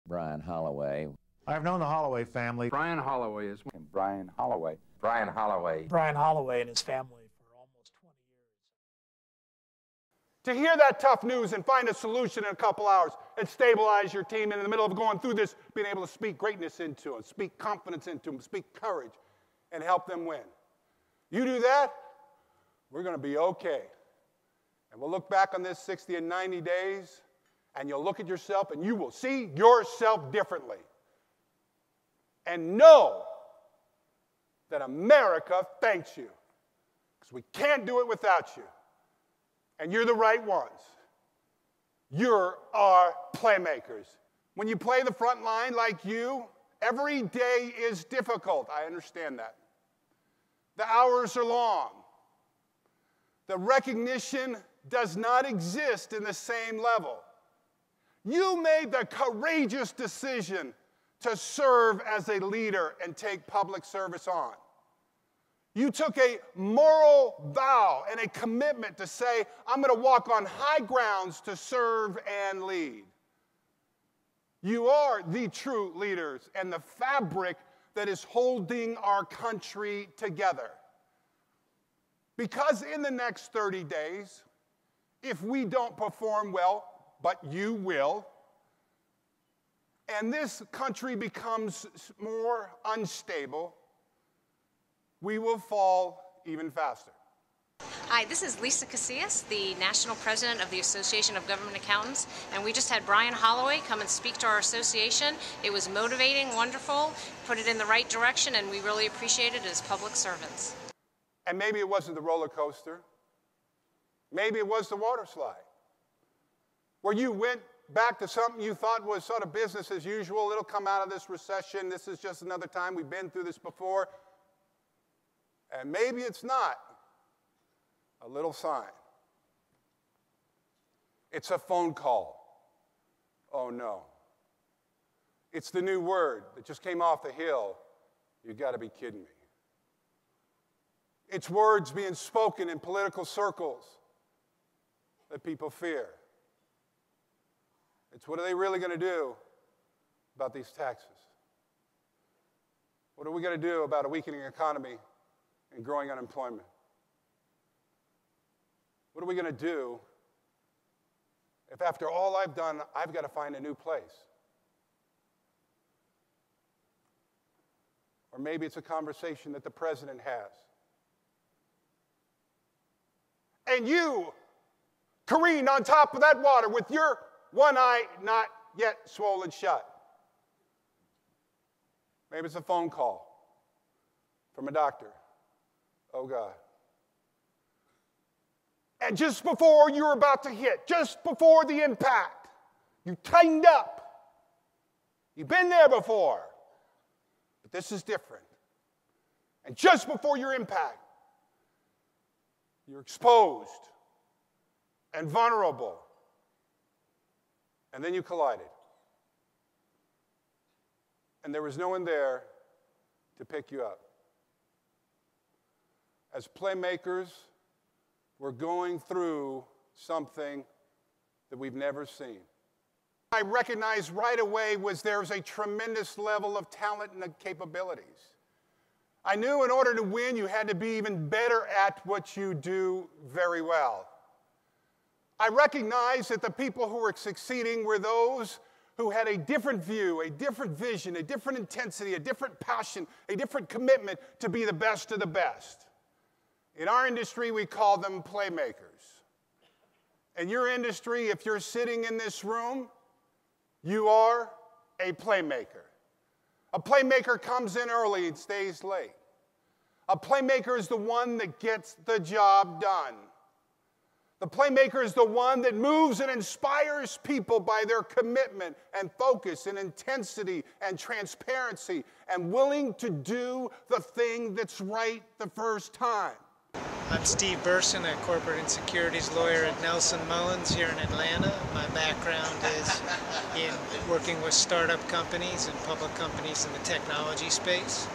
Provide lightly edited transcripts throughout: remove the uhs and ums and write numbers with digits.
Brian Holloway. I've known the Holloway family. Brian Holloway is one. Brian Holloway. Brian Holloway. Brian Holloway and his family for almost 20 years. To hear that tough news and find a solution in a couple hours and stabilize your team, and in the middle of going through this, being able to speak greatness into them, speak confidence into them, speak courage, and help them win. You do that, we're going to be okay. And we'll look back on this 60 and 90 days, and you'll look at yourself, and you will see yourself differently. And know that America thanks you, because we can't do it without you. And you're the right ones. You're our playmakers. When you play the front line like you, every day is difficult. I understand that. The hours are long. The recognition does not exist in the same level. You made the courageous decision to serve as a leader and take public service on. You took a moral vow and a commitment to say, I'm going to walk on high grounds to serve and lead. You are the true leaders and the fabric that is holding our country together. Because in the next 30 days, if we don't perform well, but you will, and this country becomes more unstable, we will fall even faster. Hi, this is Lisa Casillas, the National President of the Association of Government Accountants, and we just had Brian Holloway come and speak to our association. It was motivating, wonderful, put it in the right direction, and we really appreciate it as public servants. And maybe it wasn't the roller coaster. Maybe it was the water slide, where you went back to something you thought was sort of business as usual. It'll come out of this recession. This is just another time. We've been through this before. And maybe it's not a little sign. It's a phone call. Oh, no. It's the new word that just came off the hill. You got to be kidding me. It's words being spoken in political circles that people fear. It's what are they really going to do about these taxes? What are we going to do about a weakening economy and growing unemployment? What are we going to do if after all I've done, I've got to find a new place? Or maybe it's a conversation that the president has. And you careen on top of that water with your one eye not yet swollen shut. Maybe it's a phone call from a doctor. Oh, God. And just before you're about to hit, just before the impact, you tightened up. You've been there before, but this is different. And just before your impact, you're exposed and vulnerable. And then you collided. And there was no one there to pick you up. As playmakers, we're going through something that we've never seen. I recognized right away was there's a tremendous level of talent and capabilities. I knew in order to win, you had to be even better at what you do very well. I recognized that the people who were succeeding were those who had a different view, a different vision, a different intensity, a different passion, a different commitment to be the best of the best. In our industry, we call them playmakers. In your industry, if you're sitting in this room, you are a playmaker. A playmaker comes in early and stays late. A playmaker is the one that gets the job done. The playmaker is the one that moves and inspires people by their commitment and focus and intensity and transparency and willing to do the thing that's right the first time. I'm Steve Burson, a corporate and securities lawyer at Nelson Mullins here in Atlanta. My background is in working with startup companies and public companies in the technology space.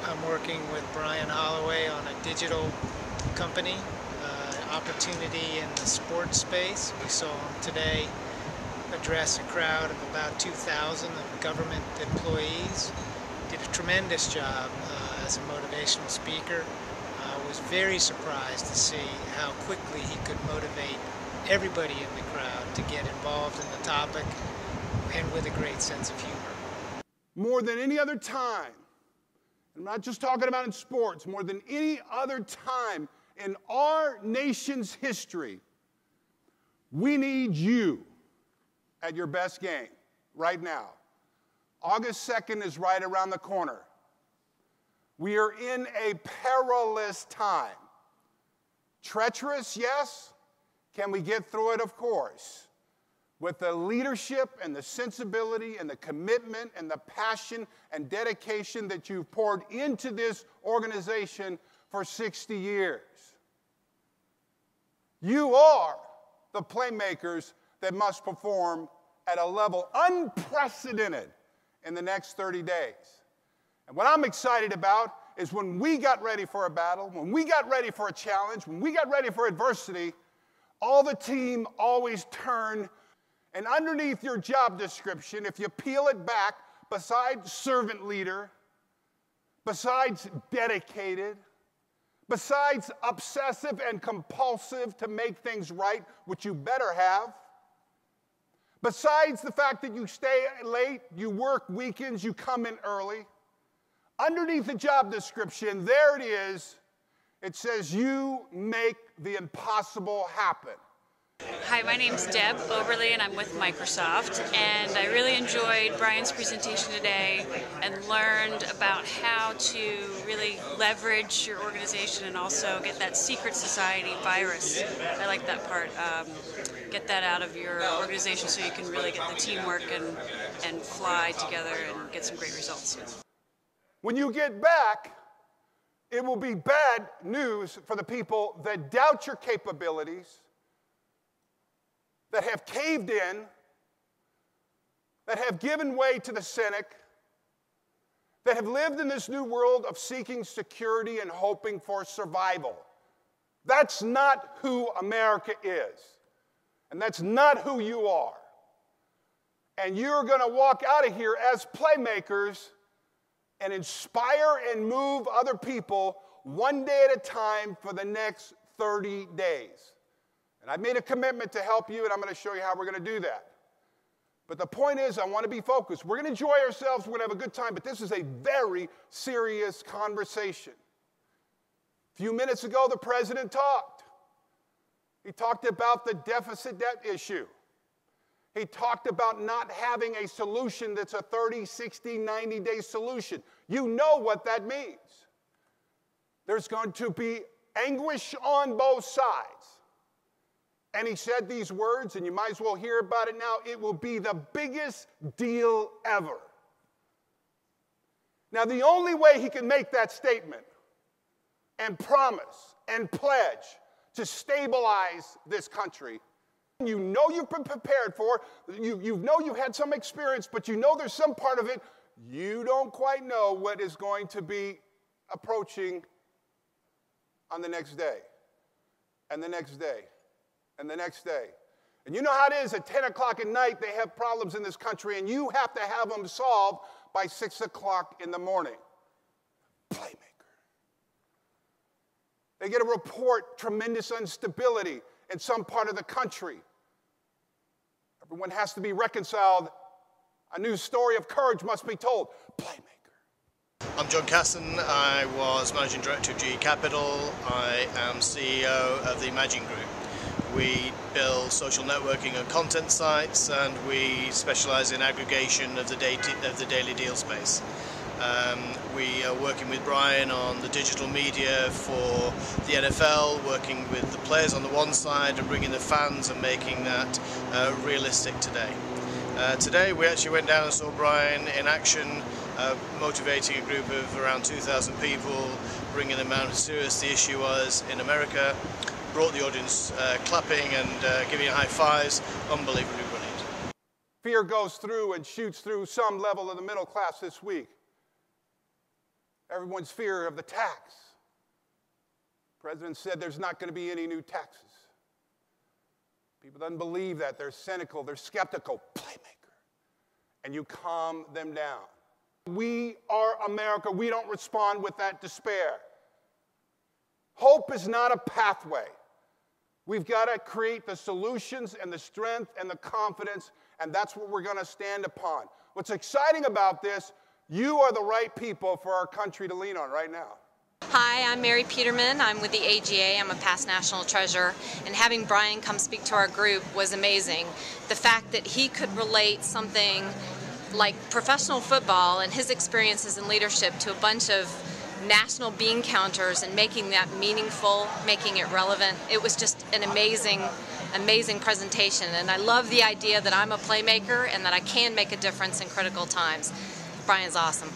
I'm working with Brian Holloway on a digital company, opportunity in the sports space. We saw him today address a crowd of about 2,000 of government employees. Did a tremendous job as a motivational speaker. Was very surprised to see how quickly he could motivate everybody in the crowd to get involved in the topic, and with a great sense of humor. More than any other time, I'm not just talking about in sports, more than any other time in our nation's history, we need you at your best game right now. August 2nd is right around the corner. We are in a perilous time. Treacherous, yes. Can we get through it? Of course. With the leadership and the sensibility and the commitment and the passion and dedication that you've poured into this organization for 60 years. You are the playmakers that must perform at a level unprecedented in the next 30 days. And what I'm excited about is when we got ready for a battle, when we got ready for a challenge, when we got ready for adversity, all the team always turned, and underneath your job description, if you peel it back, besides servant leader, besides dedicated, besides obsessive and compulsive to make things right, which you better have, besides the fact that you stay late, you work weekends, you come in early, underneath the job description, there it is. It says, you make the impossible happen. Hi, my name's Deb Oberly, and I'm with Microsoft. And I really enjoyed Brian's presentation today and learned about how to really leverage your organization and also get that secret society virus. I like that part. Get that out of your organization so you can really get the teamwork and fly together and get some great results. When you get back, it will be bad news for the people that doubt your capabilities, that have caved in, that have given way to the cynic, that have lived in this new world of seeking security and hoping for survival. That's not who America is. And that's not who you are. And you're going to walk out of here as playmakers and inspire and move other people one day at a time for the next 30 days. And I've made a commitment to help you, and I'm going to show you how we're going to do that. But the point is, I want to be focused. We're going to enjoy ourselves. We're going to have a good time, but this is a very serious conversation. A few minutes ago, the president talked. He talked about the deficit debt issue. He talked about not having a solution that's a 30, 60, 90-day solution. You know what that means. There's going to be anguish on both sides. And he said these words, and you might as well hear about it now. It will be the biggest deal ever. Now, the only way he can make that statement and promise and pledge to stabilize this country, you know you've been prepared for, you know you've had some experience, but you know there's some part of it you don't quite know what is going to be approaching on the next day, and the next day, and the next day. And you know how it is at 10 o'clock at night, they have problems in this country, and you have to have them solved by 6 o'clock in the morning. Playmaker. They get a report, tremendous instability in some part of the country. Everyone has to be reconciled. A new story of courage must be told. Playmaker. I'm John Casson. I was Managing Director of GE Capital. I am CEO of the Imagine Group. We build social networking and content sites, and we specialize in aggregation of the daily deal space. We are working with Brian on the digital media for the NFL, working with the players on the one side and bringing the fans and making that realistic today. Today we actually went down and saw Brian in action, motivating a group of around 2,000 people, bringing them out how serious the issue was in America, brought the audience clapping and giving high fives. Unbelievably brilliant. Fear goes through and shoots through some level of the middle class this week. Everyone's fear of the tax. The president said there's not going to be any new taxes. People don't believe that. They're cynical. They're skeptical. Playmaker. And you calm them down. We are America. We don't respond with that despair. Hope is not a pathway. We've got to create the solutions and the strength and the confidence, and that's what we're going to stand upon. What's exciting about this, you are the right people for our country to lean on right now. Hi, I'm Mary Peterman. I'm with the AGA. I'm a past national treasurer, and having Brian come speak to our group was amazing. The fact that he could relate something like professional football and his experiences in leadership to a bunch of national bean counters and making that meaningful, making it relevant. It was just an amazing presentation, and I love the idea that I'm a playmaker and that I can make a difference in critical times. Brian's awesome.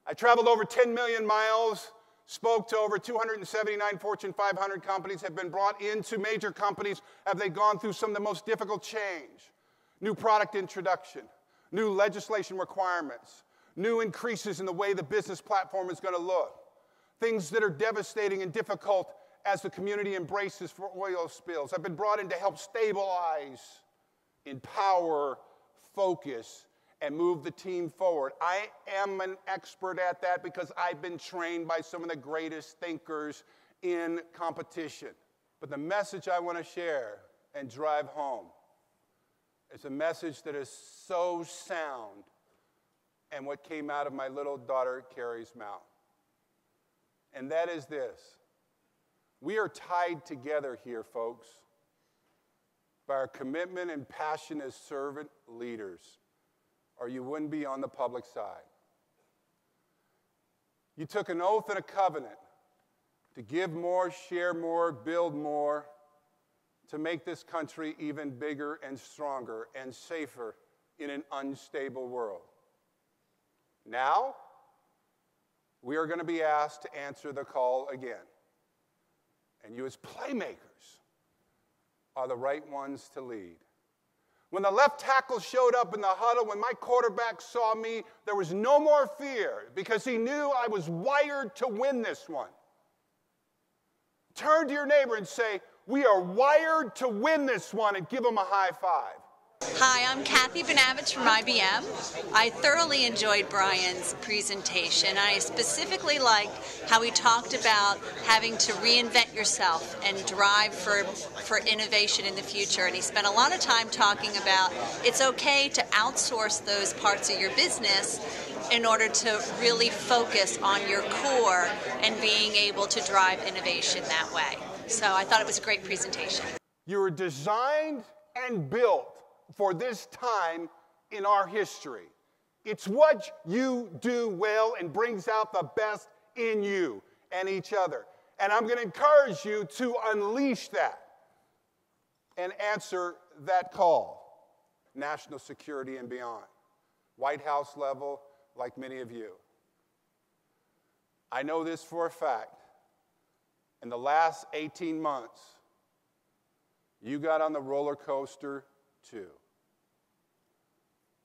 I traveled over 10 million miles, spoke to over 279 Fortune 500 companies, have been brought into major companies. Have they gone through some of the most difficult change? New product introduction, new legislation requirements, new increases in the way the business platform is going to look, things that are devastating and difficult as the community embraces for oil spills. I've been brought in to help stabilize, empower, focus, and move the team forward. I am an expert at that because I've been trained by some of the greatest thinkers in competition. But the message I want to share and drive home is a message that is so sound and what came out of my little daughter Carrie's mouth. And that is this. We are tied together here, folks, by our commitment and passion as servant leaders, or you wouldn't be on the public side. You took an oath and a covenant to give more, share more, build more, to make this country even bigger and stronger and safer in an unstable world. Now, we are going to be asked to answer the call again. And you as playmakers are the right ones to lead. When the left tackle showed up in the huddle, when my quarterback saw me, there was no more fear because he knew I was wired to win this one. Turn to your neighbor and say, we are wired to win this one, and give them a high five. Hi, I'm Kathy Benavich from IBM. I thoroughly enjoyed Brian's presentation. I specifically liked how he talked about having to reinvent yourself and drive for innovation in the future. And he spent a lot of time talking about it's okay to outsource those parts of your business in order to really focus on your core and being able to drive innovation that way. So I thought it was a great presentation. You were designed and built for this time in our history. It's what you do well and brings out the best in you and each other. And I'm going to encourage you to unleash that and answer that call. National security and beyond. White House level, like many of you. I know this for a fact. In the last 18 months, you got on the roller coaster too.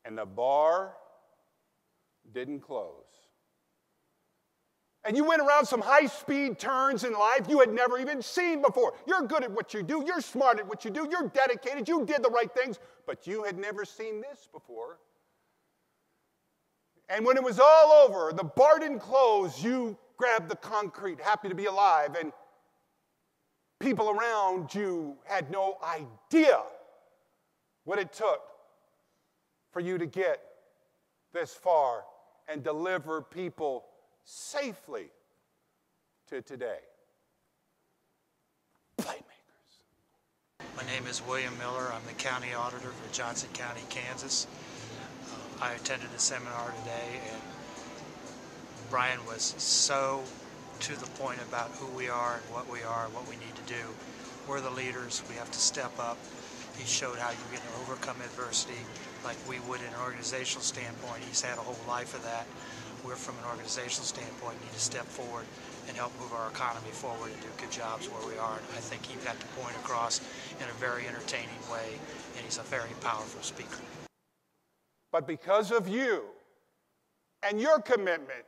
And the bar didn't close. And you went around some high-speed turns in life you had never even seen before. You're good at what you do. You're smart at what you do. You're dedicated. You did the right things. But you had never seen this before. And when it was all over, the bar didn't close, you grabbed the concrete, happy to be alive. And people around you had no idea what it took for you to get this far and deliver people safely to today. Playmakers. My name is William Miller. I'm the county auditor for Johnson County, Kansas. I attended a seminar today, and Brian was so to the point about who we are and what we need to do. We're the leaders. We have to step up. He showed how you can overcome adversity like we would in an organizational standpoint. He's had a whole life of that. We're, from an organizational standpoint, need to step forward and help move our economy forward and do good jobs where we are. And I think he got the point across in a very entertaining way, and he's a very powerful speaker. But because of you and your commitment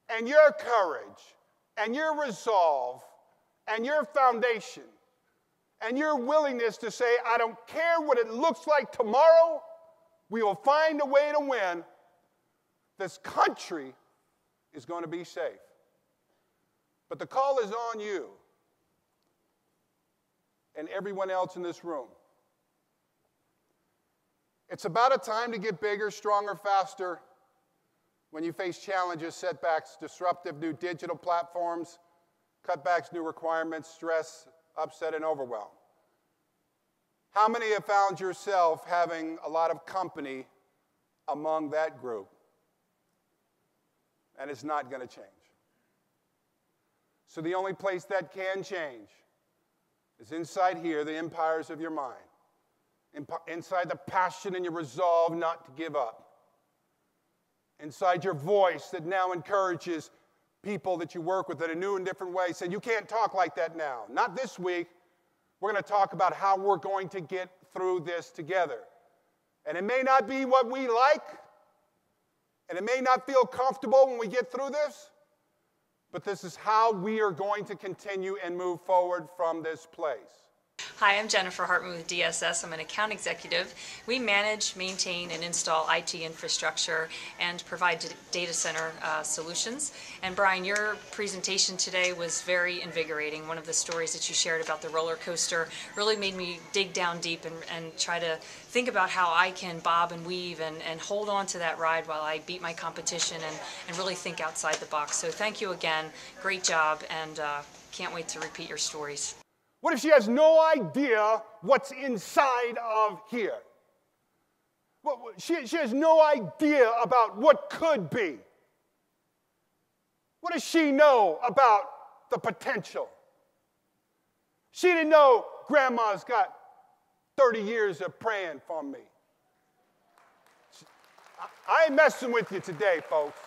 and your courage and your resolve and your foundation and your willingness to say, I don't care what it looks like tomorrow, we will find a way to win, this country is going to be safe. But the call is on you and everyone else in this room. It's about a time to get bigger, stronger, faster when you face challenges, setbacks, disruptive new digital platforms, cutbacks, new requirements, stress, upset, and overwhelm. How many have found yourself having a lot of company among that group? And it's not going to change. So the only place that can change is inside here, the empires of your mind. Inside the passion and your resolve not to give up. Inside your voice that now encourages people that you work with in a new and different way. Say, you can't talk like that now. Not this week. We're going to talk about how we're going to get through this together. And it may not be what we like, and it may not feel comfortable when we get through this, but this is how we are going to continue and move forward from this place. Hi, I'm Jennifer Hartman with DSS. I'm an account executive. We manage, maintain, and install IT infrastructure and provide data center solutions. And Brian, your presentation today was very invigorating. One of the stories that you shared about the roller coaster really made me dig down deep and try to think about how I can bob and weave and hold on to that ride while I beat my competition and really think outside the box. So thank you again. Great job, and can't wait to repeat your stories. What if she has no idea what's inside of here? Well, she has no idea about what could be. What does she know about the potential? She didn't know Grandma's got 30 years of praying for me. I ain't messing with you today, folks.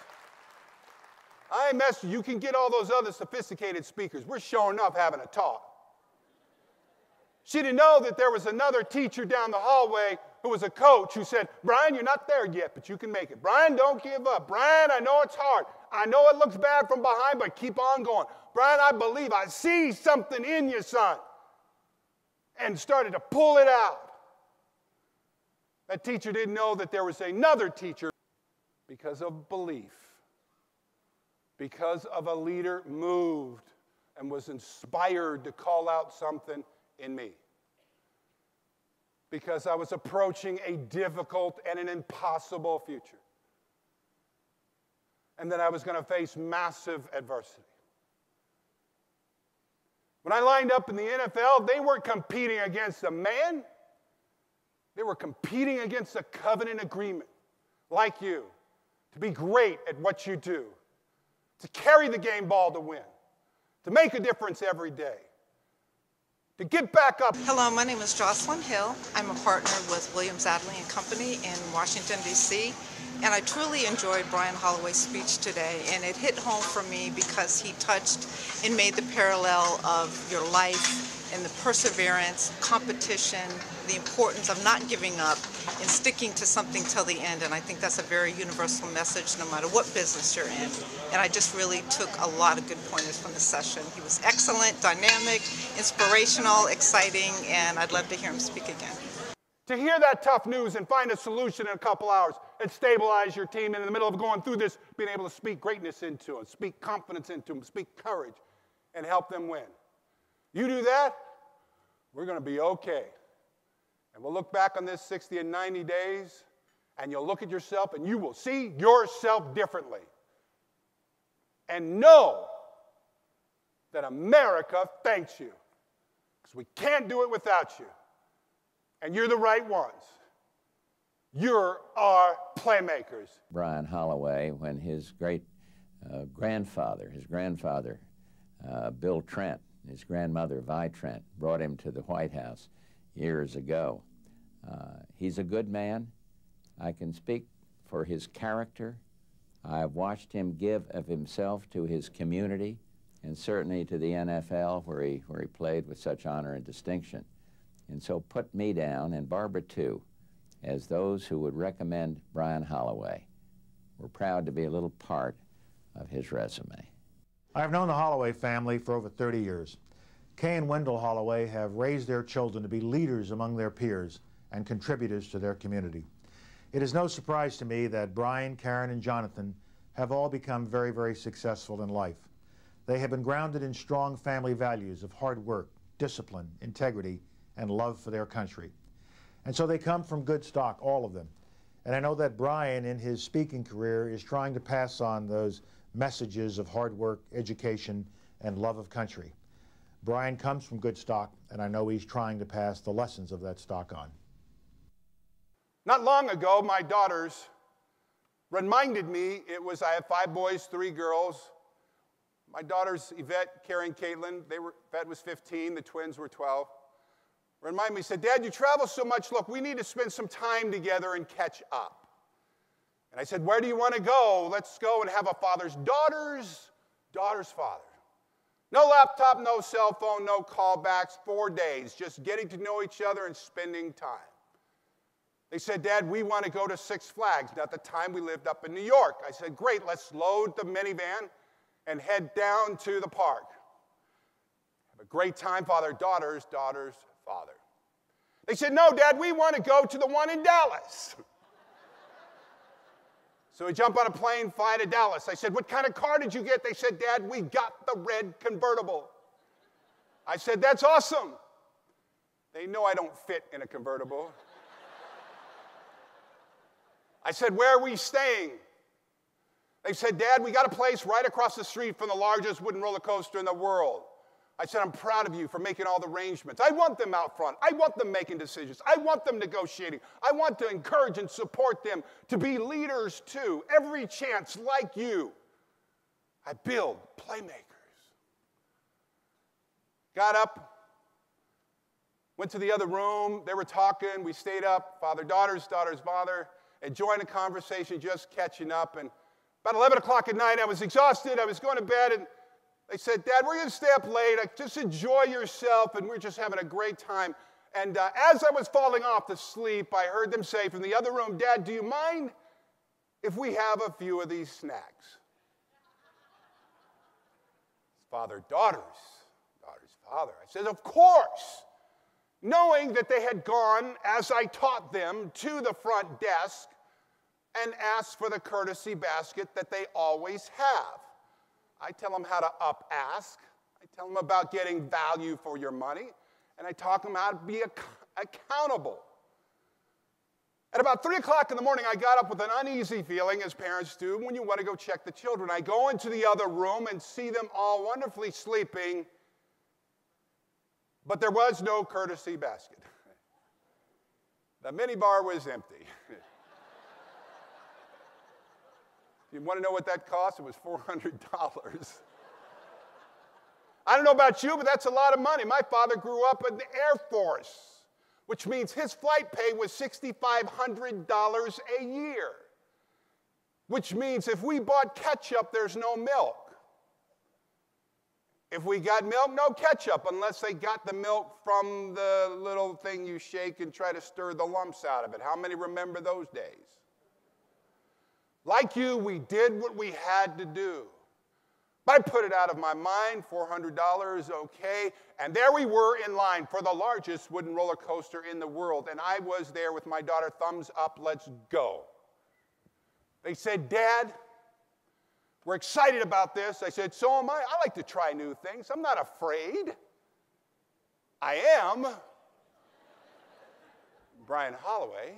I ain't messing. You can get all those other sophisticated speakers. We're showing up having a talk. She didn't know that there was another teacher down the hallway who was a coach who said, Brian, you're not there yet, but you can make it. Brian, don't give up. Brian, I know it's hard. I know it looks bad from behind, but keep on going. Brian, I believe. I see something in you, son. And started to pull it out. That teacher didn't know that there was another teacher because of belief. Because of a leader moved and was inspired to call out something in me. Because I was approaching a difficult and an impossible future. And that I was going to face massive adversity. When I lined up in the NFL, they weren't competing against a man. They were competing against a covenant agreement, like you, to be great at what you do, to carry the game ball to win, to make a difference every day. To get back up. Hello, my name is Jocelyn Hill. I'm a partner with Williams Adley & Company in Washington, D.C. And I truly enjoyed Brian Holloway's speech today. And it hit home for me because he touched and made the parallel of your life and the perseverance, competition, the importance of not giving up and sticking to something till the end. And I think that's a very universal message no matter what business you're in. And I just really took a lot of good pointers from the session. He was excellent, dynamic, inspirational, exciting, and I'd love to hear him speak again. To hear that tough news and find a solution in a couple hours and stabilize your team, and in the middle of going through this, being able to speak greatness into them, speak confidence into them, speak courage, and help them win. You do that, we're going to be okay. And we'll look back on this 60 and 90 days, and you'll look at yourself, and you will see yourself differently. And know that America thanks you, because we can't do it without you. And you're the right ones. You're our playmakers. Brian Holloway, when his grandfather, Bill Trent, his grandmother, Vi Trent, brought him to the White House years ago. He's a good man. I can speak for his character. I've watched him give of himself to his community and certainly to the NFL where he played with such honor and distinction. And so put me down, and Barbara too, as those who would recommend Brian Holloway. We're proud to be a little part of his resume. I've known the Holloway family for over 30 years. Kay and Wendell Holloway have raised their children to be leaders among their peers and contributors to their community. It is no surprise to me that Brian, Karen, and Jonathan have all become very, very successful in life. They have been grounded in strong family values of hard work, discipline, integrity, and love for their country. And so they come from good stock, all of them. And I know that Brian, in his speaking career, is trying to pass on those messages of hard work, education, and love of country. Brian comes from good stock, and I know he's trying to pass the lessons of that stock on. Not long ago, my daughters reminded me, I have 5 boys, 3 girls. My daughters, Yvette, Karen, Caitlin, Yvette was 15, the twins were 12. Reminded me, said, Dad, you travel so much, look, we need to spend some time together and catch up. And I said, where do you want to go? Let's go and have a father's daughter's father. No laptop, no cell phone, no callbacks, 4 days, just getting to know each other and spending time. They said, Dad, we want to go to Six Flags. Now, at the time, we lived up in New York. I said, great, let's load the minivan and head down to the park. Have a great time, father, daughters, father. They said, no, Dad, we want to go to the one in Dallas. So we jump on a plane, fly to Dallas. I said, what kind of car did you get? They said, Dad, we got the red convertible. I said, that's awesome. They know I don't fit in a convertible. I said, where are we staying? They said, Dad, we got a place right across the street from the largest wooden roller coaster in the world. I said, I'm proud of you for making all the arrangements. I want them out front. I want them making decisions. I want them negotiating. I want to encourage and support them to be leaders too. Every chance, like you, I build playmakers. Got up, went to the other room. They were talking. We stayed up, father, daughters, father, enjoying the conversation, just catching up. And about 11 o'clock at night, I was exhausted. I was going to bed, and they said, Dad, we're going to stay up late. Just enjoy yourself, and we're just having a great time. And as I was falling off to sleep, I heard them say from the other room, Dad, do you mind if we have a few of these snacks? Father, daughters, father. I said, of course. Knowing that they had gone, as I taught them, to the front desk and asked for the courtesy basket that they always have. I tell them how to up-ask. I tell them about getting value for your money. And I talk them how to be accountable. At about 3 o'clock in the morning, I got up with an uneasy feeling, as parents do, when you want to go check the children. I go into the other room and see them all wonderfully sleeping, but there was no courtesy basket. The minibar was empty. You want to know what that cost? It was $400. I don't know about you, but that's a lot of money. My father grew up in the Air Force, which means his flight pay was $6,500 a year, which means if we bought ketchup, there's no milk. If we got milk, no ketchup, unless they got the milk from the little thing you shake and try to stir the lumps out of it. How many remember those days? Like you, we did what we had to do. But I put it out of my mind, $400, okay. And there we were in line for the largest wooden roller coaster in the world. And I was there with my daughter, thumbs up, let's go. They said, Dad, we're excited about this. I said, so am I. I like to try new things. I'm not afraid. I am. Brian Holloway,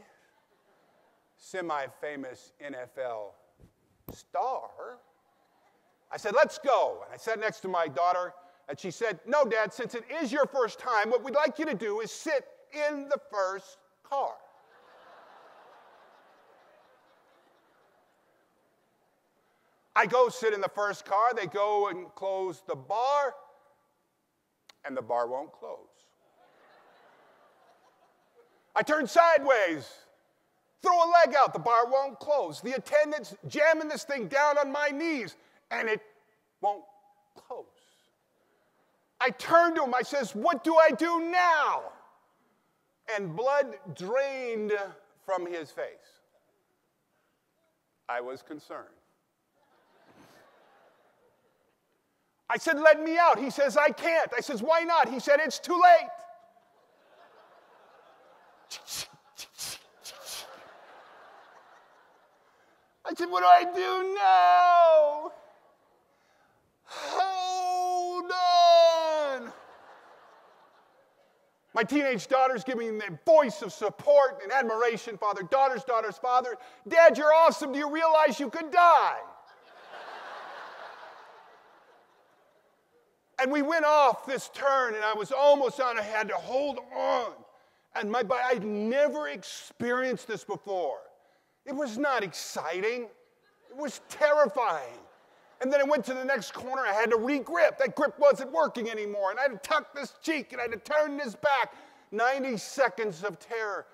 semi-famous NFL star. I said, let's go. And I sat next to my daughter, and she said, no, Dad, since it is your first time, what we'd like you to do is sit in the first car. I go sit in the first car. They go and close the bar, and the bar won't close. I turn sideways, throw a leg out. The bar won't close. The attendant's jamming this thing down on my knees, and it won't close. I turn to him. I says, what do I do now? And blood drained from his face. I was concerned. I said, let me out. He says, I can't. I says, why not? He said, it's too late. I said, what do I do now? Hold on. My teenage daughter's giving me a voice of support and admiration. Father, daughter's father. Dad, you're awesome. Do you realize you could die? And we went off this turn, and I was almost on. I had to hold on. And I'd never experienced this before. It was not exciting. It was terrifying. And then I went to the next corner. I had to re-grip. That grip wasn't working anymore. And I had to tuck this cheek, and I had to turn this back. 90 seconds of terror.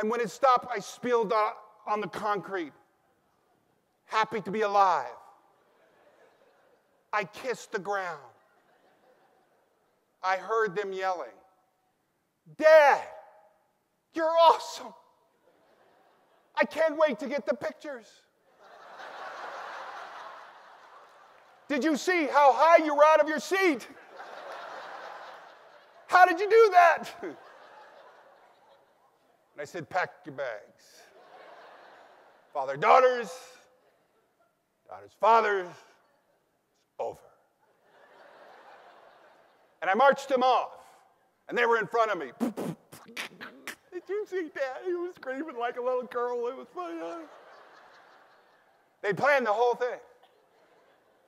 And when it stopped, I spilled on the concrete. Happy to be alive. I kissed the ground. I heard them yelling, Dad, you're awesome. I can't wait to get the pictures. Did you see how high you were out of your seat? How did you do that? And I said, pack your bags. Father, daughters, fathers, it's over. And I marched them off, and they were in front of me. Did you see Dad? He was screaming like a little girl. It was funny. They planned the whole thing.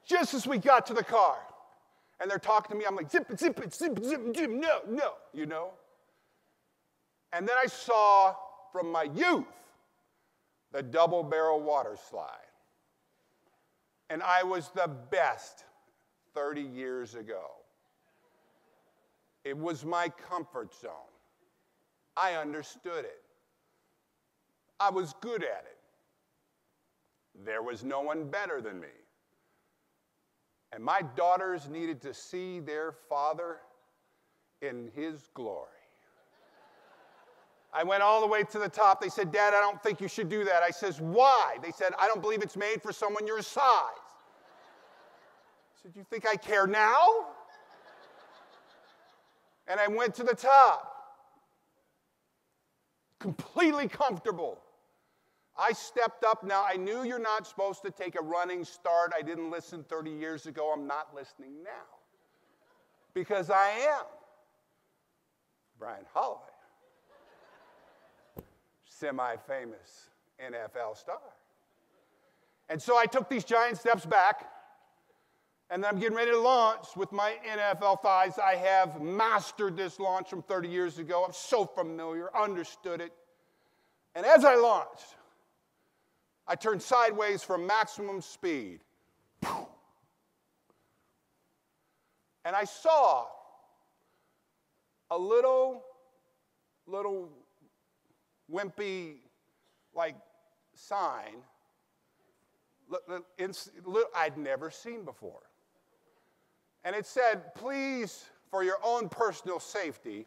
Just as we got to the car, and they're talking to me, I'm like, zip it, zip it, zip it, zip it, zip it, no, you know. And then I saw from my youth the double-barrel water slide. And I was the best 30 years ago. It was my comfort zone. I understood it. I was good at it. There was no one better than me. And my daughters needed to see their father in his glory. I went all the way to the top. They said, Dad, I don't think you should do that. I says, why? They said, I don't believe it's made for someone your size. I said, you think I care now? And I went to the top, completely comfortable. I stepped up. Now, I knew you're not supposed to take a running start. I didn't listen 30 years ago. I'm not listening now. Because I am Brian Holloway, semi-famous NFL star. And so I took these giant steps back. And then I'm getting ready to launch with my NFL thighs. I have mastered this launch from 30 years ago. I'm so familiar, understood it. And as I launched, I turned sideways for maximum speed. And I saw a little wimpy, like, sign I'd never seen before. And it said, please, for your own personal safety,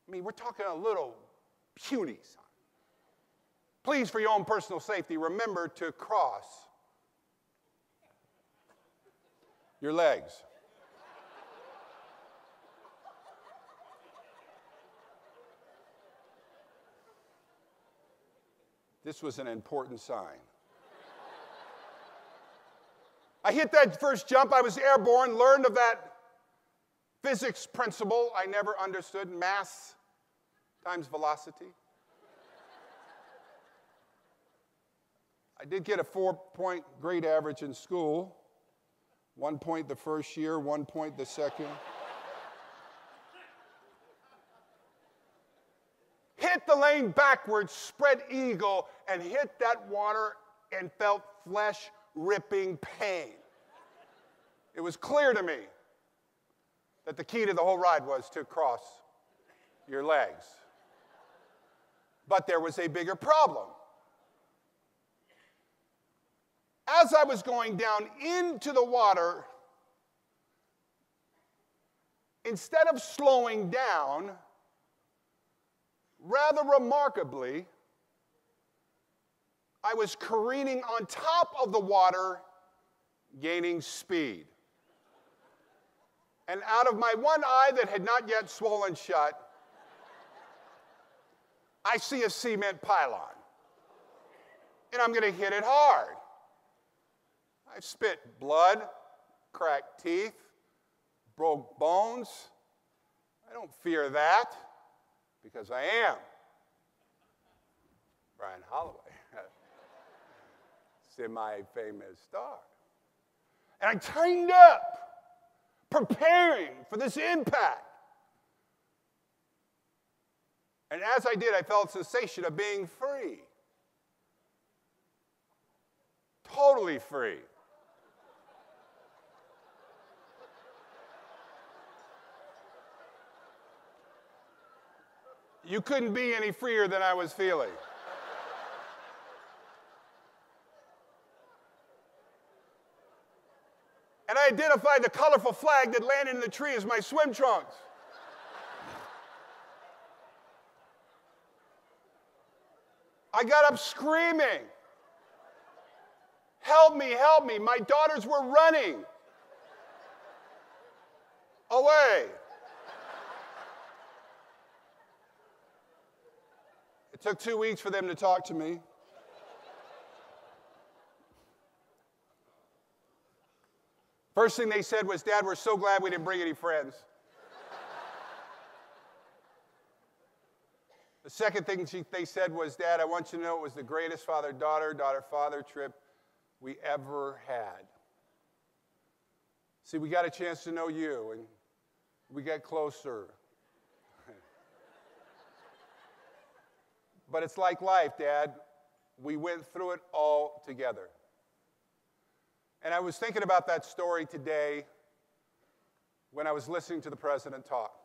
I mean, we're talking a little puny sign. Please, for your own personal safety, remember to cross your legs. This was an important sign. I hit that first jump. I was airborne, learned of that physics principle I never understood, mass times velocity. I did get a 4-point grade average in school. 1 point the first year, 1 point the second. Hit the lane backwards, spread eagle, and hit that water and felt flesh-ripping pain. It was clear to me that the key to the whole ride was to cross your legs. But there was a bigger problem. As I was going down into the water, instead of slowing down, rather remarkably, I was careening on top of the water, gaining speed. And out of my one eye that had not yet swollen shut, I see a cement pylon. And I'm going to hit it hard. I've spit blood, cracked teeth, broke bones. I don't fear that because I am Brian Holloway, semi-famous star. And I tightened up, preparing for this impact. And as I did, I felt a sensation of being free. Totally free. You couldn't be any freer than I was feeling. And I identified the colorful flag that landed in the tree as my swim trunks. I got up screaming, "Help me, help me." My daughters were running away. It took 2 weeks for them to talk to me. First thing they said was, "Dad, we're so glad we didn't bring any friends." The second thing they said was, "Dad, I want you to know it was the greatest father-daughter, daughter-father trip we ever had. See, we got a chance to know you, and we got closer. But it's like life, Dad. We went through it all together." And I was thinking about that story today when I was listening to the president talk.